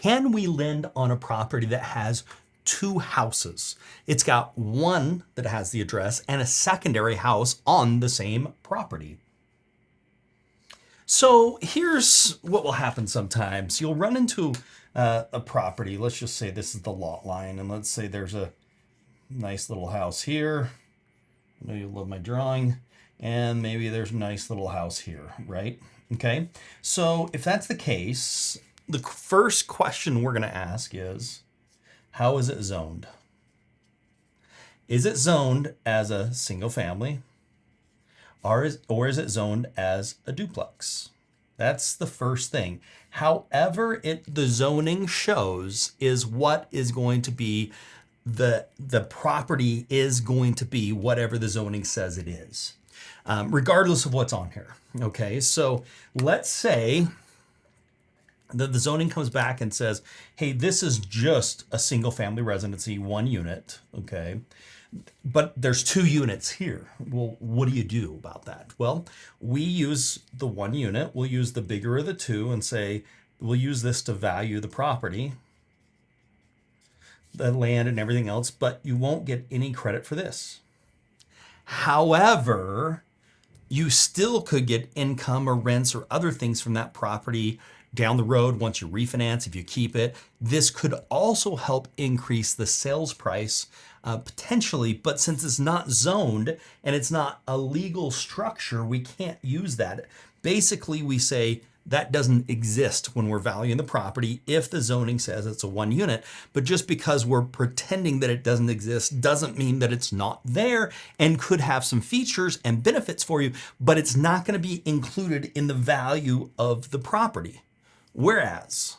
Can we lend on a property that has two houses? It's got one that has the address and a secondary house on the same property. So here's what will happen sometimes. You'll run into a property. Let's just say this is the lot line, and let's say there's a nice little house here. I know you love my drawing. And maybe there's a nice little house here, right? Okay, so if that's the case, the first question we're gonna ask is, how is it zoned? Is it zoned as a single family? Or is it zoned as a duplex? That's the first thing. However the zoning shows is what is going to be the property is going to be whatever the zoning says it is, regardless of what's on here. Okay, so let's say that the zoning comes back and says, hey, this is just a single family residency, 1 unit, okay? But there's 2 units here. Well, what do you do about that? Well, we use the 1 unit, we'll use the bigger of the 2 and say, we'll use this to value the property, the land and everything else, but you won't get any credit for this. However, you still could get income or rents or other things from that property down the road once you refinance, if you keep it. This could also help increase the sales price potentially, but since it's not zoned and it's not a legal structure, we can't use that. Basically, we say that doesn't exist when we're valuing the property if the zoning says it's a 1 unit. But just because we're pretending that it doesn't exist doesn't mean that it's not there and could have some features and benefits for you, but it's not going to be included in the value of the property. Whereas,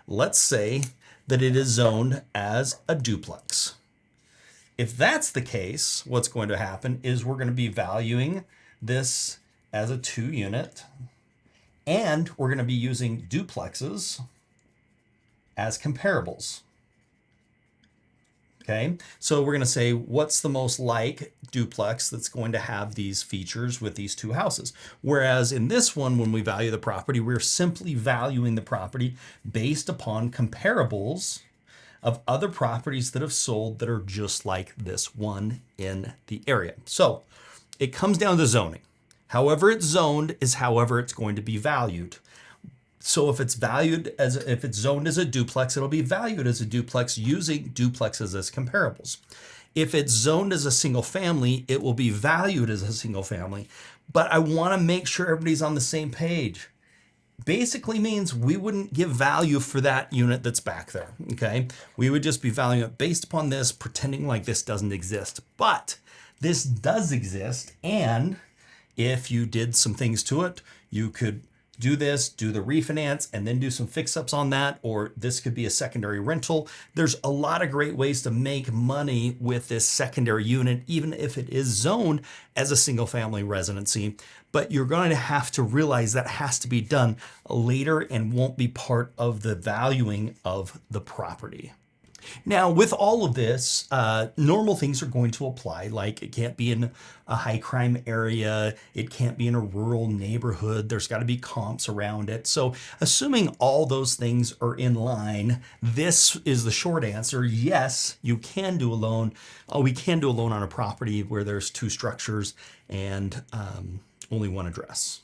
let's say that it is zoned as a duplex. If that's the case, what's going to happen is we're going to be valuing this as a 2 unit, and we're going to be using duplexes as comparables. Okay, so we're going to say what's the most like duplex that's going to have these features with these 2 houses. Whereas in this one, when we value the property, we're simply valuing the property based upon comparables of other properties that have sold that are just like this one in the area. So it comes down to zoning. However it's zoned is however it's going to be valued. So if it's zoned as a duplex, it'll be valued as a duplex using duplexes as comparables. If it's zoned as a single family, it will be valued as a single family. But I want to make sure everybody's on the same page. Basically means we wouldn't give value for that unit that's back there, okay? We would just be valuing it based upon this, pretending like this doesn't exist. But this does exist, and if you did some things to it, you could do this, do the refinance, and then do some fix-ups on that, or this could be a secondary rental. There's a lot of great ways to make money with this secondary unit, even if it is zoned as a single-family residency. But you're going to have to realize that has to be done later and won't be part of the valuing of the property. Now, with all of this, normal things are going to apply, like it can't be in a high crime area, it can't be in a rural neighborhood, there's got to be comps around it. So assuming all those things are in line, this is the short answer. Yes, you can do a loan. We can do a loan on a property where there's 2 structures and only 1 address.